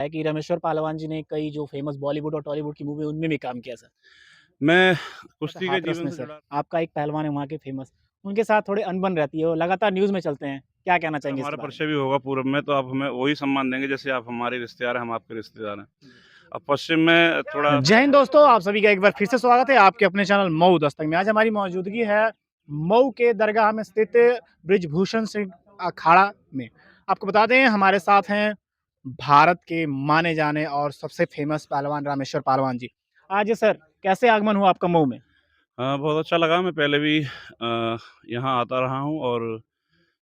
है कि रामेश्वर पालवान जी ने कई जो फ़ेमस बॉलीवुड और टॉलीवुड की मूवी उनमें भी काम किया सर। मैं जैसे कुश्ती के हाथरस जीवन में से सर, जुड़ा आपका एक पहलवान है वहाँ के फ़ेमस, उनके साथ थोड़े अनबन रहती है, वो लगातार न्यूज़ में चलते हैं। क्या कहना चाहेंगे हमारा इसके बारे में? परिचय भी होगा पूरब में, तो आप हमें वही सम्मान देंगे जैसे आप हमारे रिश्तेदार हैं, हम आपके रिश्तेदार हैं। अब पश्चिम में थोड़ा जय हिंद दोस्तों, आप सभी का एक बार फिर से स्वागत है आपके अपने चैनल मऊ दस्तक में। आज हमारी मौजूदगी है मऊ के दरगाह में स्थित बृजभूषण सिंह अखाड़ा में। आपको बता दें हमारे साथ हैं भारत के माने जाने और सबसे फ़ेमस पहलवान रामेश्वर पालवान जी। आज सर कैसे आगमन हुआ आपका मऊ में? बहुत अच्छा लगा। मैं पहले भी यहाँ आता रहा हूँ और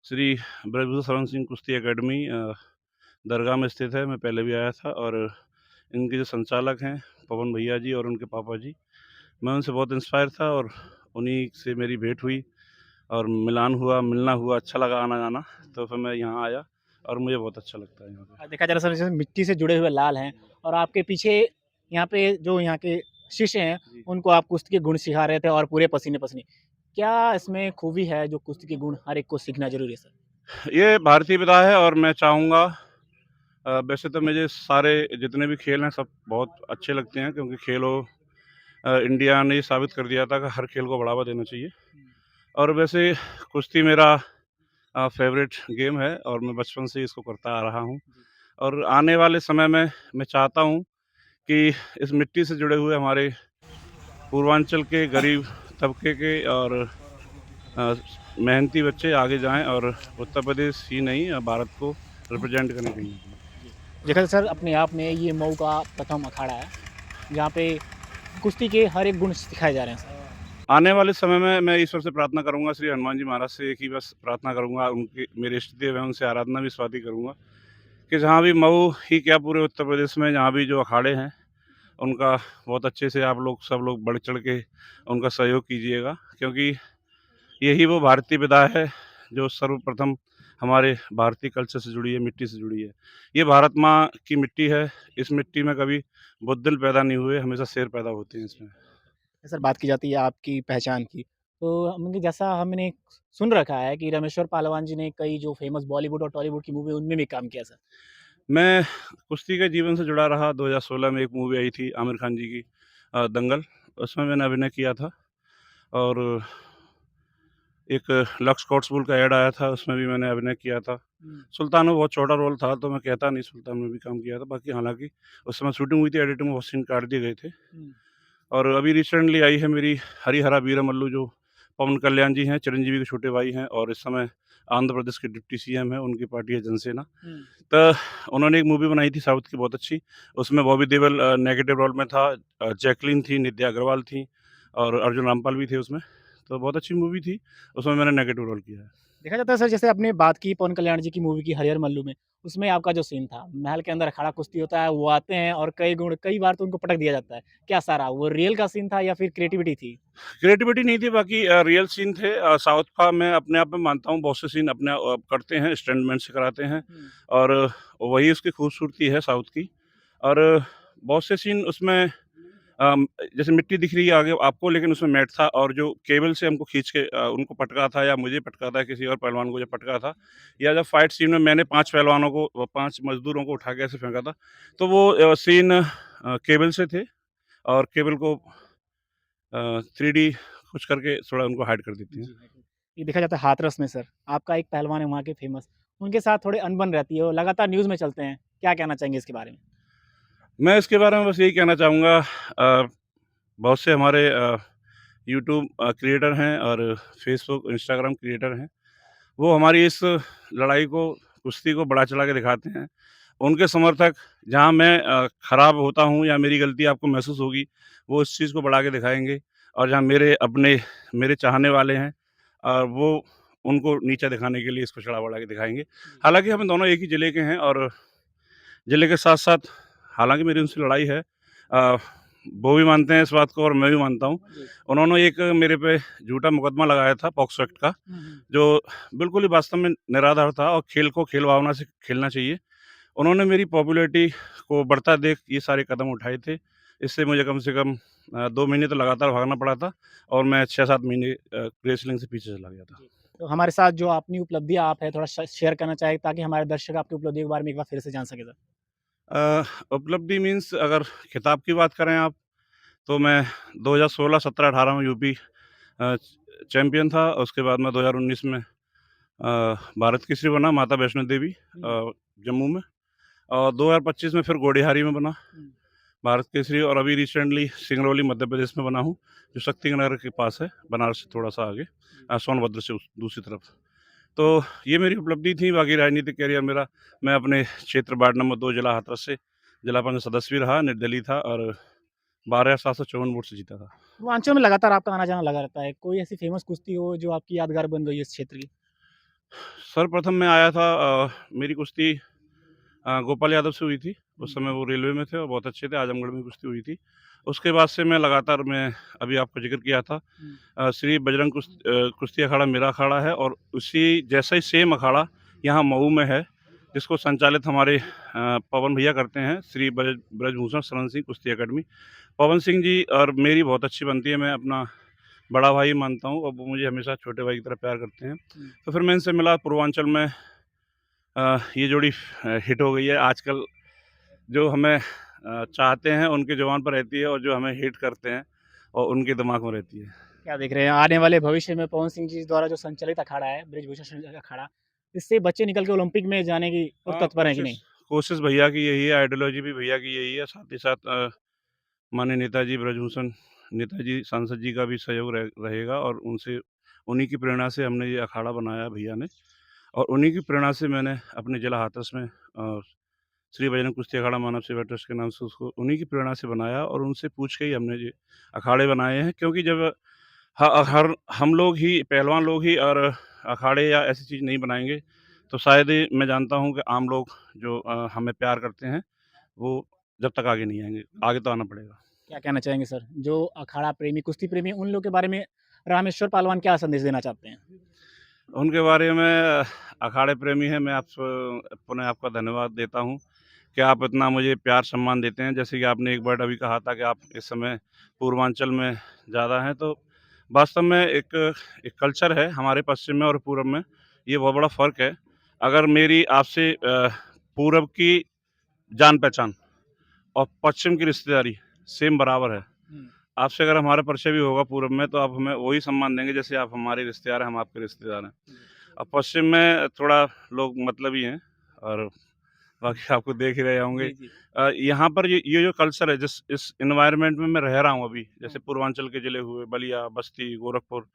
श्री ब्रजभूषण शरण सिंह कुश्ती अकेडमी दरगाह में स्थित है। मैं पहले भी आया था और इनके जो संचालक हैं पवन भैया जी और उनके पापा जी, मैं उनसे बहुत इंस्पायर था और उन्हीं से मेरी भेंट हुई और मिलान हुआ, मिलना हुआ, अच्छा लगा आना-जाना। तो फिर मैं यहाँ आया और मुझे बहुत अच्छा लगता है यहाँ पे। देखा जा रहा है सर जैसे मिट्टी से जुड़े हुए लाल हैं और आपके पीछे यहाँ पे जो यहाँ के शिष्य हैं, जी। उनको आप कुश्ती के गुण सिखा रहे थे और पूरे पसीने-पसीने। क्या इसमें खूबी है जो कुश्ती के गुण हर एक को सीखना ज़रूरी है सर? ये भारतीय विधा है और मैं चाहूँगा वैसे तो मुझे सारे जितने भी खेल हैं सब बहुत अच्छे लगते हैं क्योंकि इंडिया ने ये साबित कर दिया था कि हर खेल को बढ़ावा देना चाहिए और वैसे कुश्ती मेरा फ़ेवरेट गेम है और मैं बचपन से इसको करता आ रहा हूँ और आने वाले समय में मैं चाहता हूँ कि इस मिट्टी से जुड़े हुए हमारे पूर्वांचल के गरीब तबके के और मेहनती बच्चे आगे जाएँ और उत्तर प्रदेश ही नहीं भारत को रिप्रेजेंट करें कहीं न कहीं। जी। देखा जाए सर अपने आप में ये मऊ का प्रथम अखाड़ा है, जहाँ पे कुश्ती के हर एक गुण सिखाए जा रहे हैं सर। आने वाले समय में मैं ईश्वर से प्रार्थना करूँगा, श्री हनुमान जी महाराज से एक ही बस प्रार्थना करूँगा, उनके मेरे इष्ट देव हैं, उनसे आराधना भी स्वाति करूँगा कि जहाँ भी मऊ ही क्या पूरे उत्तर प्रदेश में जहाँ भी जो अखाड़े हैं, उनका बहुत अच्छे से आप लोग सब लोग बढ़-चढ़ के उनका सहयोग कीजिएगा क्योंकि यही वो भारतीय विधा है, जो सर्वप्रथम हमारे भारतीय कल्चर से जुड़ी है, मिट्टी से जुड़ी है। ये भारत माँ की मिट्टी है, इस मिट्टी में कभी बुज़दिल पैदा नहीं हुए, हमेशा शेर पैदा होते हैं इसमें। सर बात की जाती है आपकी पहचान की, तो हमने जैसा हमने सुन रखा है कि रामेश्वर पालवान जी ने कई जो फ़ेमस बॉलीवुड और टॉलीवुड की मूवी उनमें भी काम किया सर। मैं कुश्ती के जीवन से जुड़ा रहा, 2016 में एक मूवी आई थी आमिर खान जी की दंगल, उसमें मैंने अभिनय किया था और एक लक्स स्पोर्ट्स का ऐड आया था, उसमें भी मैंने अभिनय किया था। हुँ, सुल्तान में बहुत छोटा रोल था, तो मैं कहता नहीं सुल्तान में भी काम किया था, बाकी हालाँकि उस समय शूटिंग हुई थी, एडिटिंग में बहुत सीन काट दिए गए थे। हुँ। और अभी रिसेंटली आई है मेरी हरिहरा वीरमल्लू जो पवन कल्याण जी हैं, चिरंजीवी के छोटे भाई हैं और इस समय आंध्र प्रदेश के डिप्टी सीएम हैं, उनकी पार्टी है जनसेना। हुँ। तो उन्होंने एक मूवी बनाई थी साउथ की बहुत अच्छी, उसमें बॉबी देओल नेगेटिव रोल में था, जैकलीन थी, नित्या अग्रवाल थी और अर्जुन रामपाल भी थे उसमें। तो बहुत अच्छी मूवी थी, उसमें मैंने नेगेटिव रोल किया है। देखा जाता है सर जैसे आपने बात की पवन कल्याण जी की मूवी की हरिहर मल्लू में, उसमें आपका जो सीन था, महल के अंदर अखाड़ा कुश्ती होता है, वो आते हैं और कई बार तो उनको पटक दिया जाता है। क्या सारा वो रियल का सीन था या फिर क्रिएटिविटी थी? क्रिएटिविटी नहीं थी बाकी रियल सीन थे साउथ का मैं अपने आप में मानता हूँ बहुत से सीन अपने करते हैं स्टंटमैन से कराते हैं हुँ, और वही उसकी खूबसूरती है साउथ की और बहुत से सीन उसमें जैसे मिट्टी दिख रही है आगे आपको लेकिन उसमें मैट था और जो केबल से हमको खींच के उनको पटका था या मुझे पटका था किसी और पहलवान को जब पटका था या जब फाइट सीन में मैंने 5 पहलवानों को 5 मज़दूरों को उठा के ऐसे फेंका था, तो वो सीन केबल से थे और केबल को 3D कुछ करके थोड़ा उनको हाइड कर देती हैं। जी। ये देखा जाता है हाथरस में सर, आपका एक पहलवान है वहाँ के फेमस, उनके साथ थोड़े अनबन रहती है, वो लगातार न्यूज़ में चलते हैं। क्या कहना चाहेंगे इसके बारे में? मैं इसके बारे में बस यही कहना चाहूँगा बहुत से हमारे यूट्यूब क्रिएटर हैं और फेसबुक, इंस्टाग्राम क्रिएटर हैं। वो हमारी इस लड़ाई को, कुश्ती को बढ़ा चढ़ा के दिखाते हैं। उनके समर्थक जहाँ मैं खराब होता हूँ या मेरी गलती आपको महसूस होगी, वो इस चीज़ को बढ़ा के दिखाएँगे और जहाँ मेरे चाहने वाले हैं वो उनको नीचा दिखाने के लिए इसको चढ़ा-बढ़ा के दिखाएँगे। जी। हालाँकि हम दोनों एक ही ज़िले के हैं और ज़िले के साथ-साथ हालाँकि मेरी उनसे लड़ाई है अ, वो भी मानते हैं इस बात को और मैं भी मानता हूँ। जी। उन्होंने एक मेरे पे झूठा मुकदमा लगाया था पॉक्सो एक्ट का, हुँ, हुँ। जो बिल्कुल ही वास्तव में निराधार था और खेल को खेल भावना से खेलना चाहिए। उन्होंने मेरी पॉपुलैरिटी को बढ़ता देख ये सारे कदम उठाए थे। इससे मुझे कम से कम 2 महीने तो लगातार भागना पड़ा था और मैं 6-7 महीने रेसलिंग से पीछे चला गया था। जी। तो हमारे साथ जो अपनी उपलब्धियाँ आप है थोड़ा शेयर करना चाहें ताकि हमारे दर्शक आपकी उपलब्धियों के बारे में एक बार फिर से जान सकें सर? उपलब्धि मीन्स अगर खिताब की बात करें आप, तो मैं 2016, 17, 18 में यूपी चैंपियन था। उसके बाद मैं 2019 में भारत केसरी बना माता वैष्णो देवी जम्मू में, और 2025 में फिर गोड़िहारी में बना हुँ। भारत केसरी, और अभी रिसेंटली सिंगरौली मध्य प्रदेश में बना हूँ, जो शक्तिनगर के पास है, बनारस से थोड़ा सा आगे, सोनभद्र से दूसरी तरफ। तो ये मेरी उपलब्धि थी। बाकी राजनीतिक करियर मेरा, मैं अपने क्षेत्र वार्ड नंबर 2 जिला हाथरस से जिला परिषद सदस्य भी रहा, निर्दलीय था, और 12,754 वोट से जीता था। पूर्वांचल में लगातार आपका आना-जाना लगा रहता है। कोई ऐसी फ़ेमस कुश्ती हो जो आपकी यादगार बन गई हो इस क्षेत्र की? सर्वप्रथम मैं आया था, मेरी कुश्ती गोपाल यादव से हुई थी। उस समय वो रेलवे में थे और बहुत अच्छे थे, आजमगढ़ में कुश्ती हुई थी। उसके बाद से मैं लगातार, मैं अभी आपको ज़िक्र किया था, हुँ। श्री बजरंग कुश्ती अखाड़ा मेरा अखाड़ा है, और उसी जैसा ही सेम अखाड़ा यहाँ मऊ में है, जिसको संचालित हमारे पवन भैया करते हैं, श्री ब्रजभूषण शरण सिंह कुश्ती अकेडमी। पवन सिंह जी और मेरी बहुत अच्छी बनती है, मैं अपना बड़ा भाई मानता हूँ, और वो मुझे हमेशा छोटे भाई की तरह प्यार करते हैं। हुँ। तो फिर मैं इनसे मिला पूर्वांचल में, ये जोड़ी हिट हो गई है। आजकल जो हमें चाहते हैं उनकी ज़ुबान पर रहती है, और जो हमें हेट करते हैं और उनके दिमाग में रहती है। क्या देख रहे हैं आने वाले भविष्य में पवन सिंह जी द्वारा जो संचालित अखाड़ा है, बृजभूषण अखाड़ा, इससे बच्चे निकल के ओलंपिक में जाने की और हाँ, तत्पर हैं कि नहीं? कोशिश कोशिश भैया की यही है, आइडियोलॉजी भी भैया की यही है, साथ ही साथ माननीय नेताजी ब्रजभूषण नेताजी सांसद जी का भी सहयोग रहेगा, और उनसे, उन्हीं की प्रेरणा से हमने ये अखाड़ा बनाया भैया ने, और उन्हीं की प्रेरणा से मैंने अपने जिला हाथरस में श्री बजरंग कुश्ती अखाड़ा मानव सेवा ट्रस्ट के नाम से उसको उन्हीं की प्रेरणा से बनाया, और उनसे पूछ के ही हमने ये अखाड़े बनाए हैं। क्योंकि जब हर हम लोग ही, पहलवान लोग ही, और अखाड़े या ऐसी चीज़ नहीं बनाएँगे, तो शायद ही मैं जानता हूँ कि आम लोग जो हमें प्यार करते हैं, वो जब तक आगे नहीं आएँगे। आगे तो आना पड़ेगा। क्या कहना चाहेंगे सर? जो अखाड़ा प्रेमी, कुश्ती प्रेमी उन लोगों के बारे में रामेश्वर पहलवान क्या संदेश देना चाहते हैं? उनके बारे में, अखाड़े प्रेमी हैं, मैं पुनः आपका धन्यवाद देता हूँ कि आप इतना मुझे प्यार सम्मान देते हैं। जैसे कि आपने एक वर्ड अभी कहा था कि आप इस समय पूर्वांचल में ज़्यादा हैं, तो वास्तव में एक कल्चर है हमारे पश्चिम में और पूरब में, ये बहुत बड़ा फ़र्क है। अगर मेरी आपसे पूरब की जान-पहचान और पश्चिम की रिश्तेदारी सेम बराबर है। हुँ। आपसे अगर हमारा परिचय भी होगा पूरब में, तो आप हमें वही सम्मान देंगे जैसे आप हमारे रिश्तेदार हैं, हम आपके रिश्तेदार हैं। जी। अब पश्चिम में थोड़ा लोग मतलबी हैं, और बाकी आपको देख ही रहे होंगे। जी, जी। यहाँ पर ये जो कल्चर है, जिस इस एनवायरनमेंट में मैं रह रहा हूँ अभी, जैसे हुँ, पूर्वांचल के ज़िले हुए बलिया, बस्ती, गोरखपुर,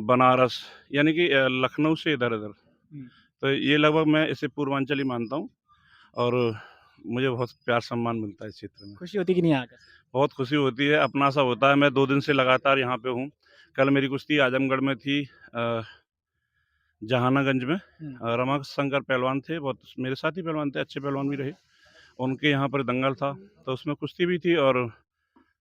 बनारस, यानी कि लखनऊ से इधर-उधर। हुँ। तो ये लगभग मैं इसे पूर्वांचल ही मानता हूँ, और मुझे बहुत प्यार-सम्मान मिलता है इस क्षेत्र में। खुशी होती कि नहीं आकर? बहुत खुशी होती है, अपना-सा होता है। मैं 2 दिन से लगातार यहाँ पे हूँ। कल मेरी कुश्ती आजमगढ़ में थी, जहानागंज में। हुँ। रमाशंकर पहलवान थे, बहुत मेरे साथी पहलवान थे, अच्छे पहलवान भी रहे। उनके यहाँ पर दंगल था, तो उसमें कुश्ती भी थी, और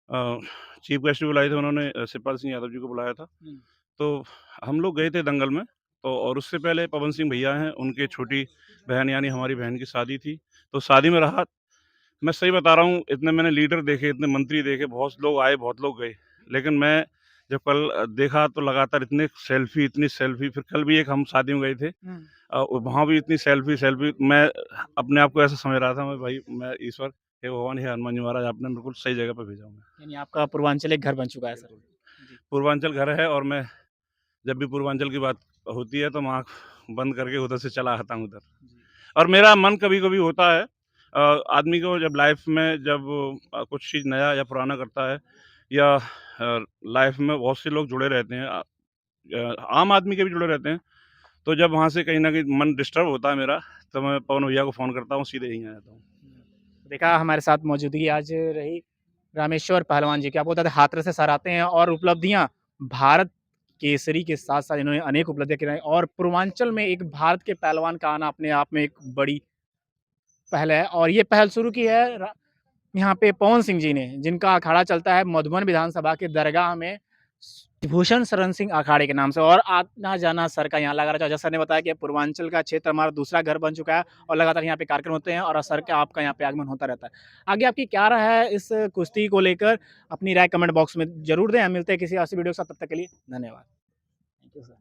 अ, चीफ गेस्ट भी बुलाए थे उन्होंने, शिवपाल सिंह यादव जी को बुलाया था। हुँ। तो हम लोग गए थे दंगल में, तो और उससे पहले पवन सिंह भैया हैं, उनके छोटी बहन यानी हमारी बहन की शादी थी, तो शादी में रहा। मैं सही बता रहा हूँ, इतने मैंने लीडर देखे, इतने मंत्री देखे, बहुत लोग आए, बहुत लोग गए। लेकिन मैं जब कल देखा, तो लगातार इतनी सेल्फ़ी, फिर कल भी एक हम शादी में गए थे। हुँ। वहाँ भी इतनी सेल्फ़ी, मैं अपने आप को ऐसा समझ रहा था, मैं भाई, मैं ईश्वर, हे भगवान, हे हनुमान जी महाराज, आपने बिल्कुल सही जगह पे भेजा हमें। यानी आपका पूर्वांचल एक घर बन चुका है सर। बिल्कुल। जी। पूर्वांचल घर है, और मैं जब भी पूर्वांचल की बात होती है, तो मैं आँख बंद करके उधर से चला आता हूँ उधर। जी। और मेरा मन कभी-कभी होता है, आदमी को जब लाइफ़ में जब कुछ चीज़ नया या पुराना करता है, या लाइफ़ में बहुत से लोग जुड़े रहते हैं, आम आदमी के भी जुड़े रहते हैं, तो जब वहाँ से कहीं न कहीं मन डिस्टर्ब होता है मेरा, तो मैं पवन भैया को फ़ोन करता हूँ, सीधे यहीं आ जाता हूँ। हुँ। देखा हमारे साथ मौजूदगी आज रही रामेश्वर पहलवान जी की। आपको बता दें हाथरस से सराहते हैं और उपलब्धियाँ भारत केसरी के साथ-साथ इन्होंने अनेक उपलब्धियाँ कराई और पूर्वांचल में एक भारत के पहलवान का आना अपने आप में एक बड़ी पहल है और ये पहल शुरू की है यहाँ पे पवन सिंह जी ने, जिनका अखाड़ा चलता है मधुबन विधानसभा के दरगाह में भूषण शरण सिंह अखाड़े के नाम से और आना-जाना सर का यहाँ लगा रहता है। जैसा सर ने बताया कि पूर्वांचल का क्षेत्र हमारा दूसरा घर बन चुका है और लगातार यहाँ पे कार्यक्रम होते हैं और सर का आपका यहाँ पे आगमन होता रहता है। आगे आपकी क्या राय है इस कुश्ती को लेकर? अपनी राय कमेंट बॉक्स में ज़रूर दें। हम मिलते हैं किसी ऐसी वीडियो के साथ, तब तक के लिए धन्यवाद। Thank you sir.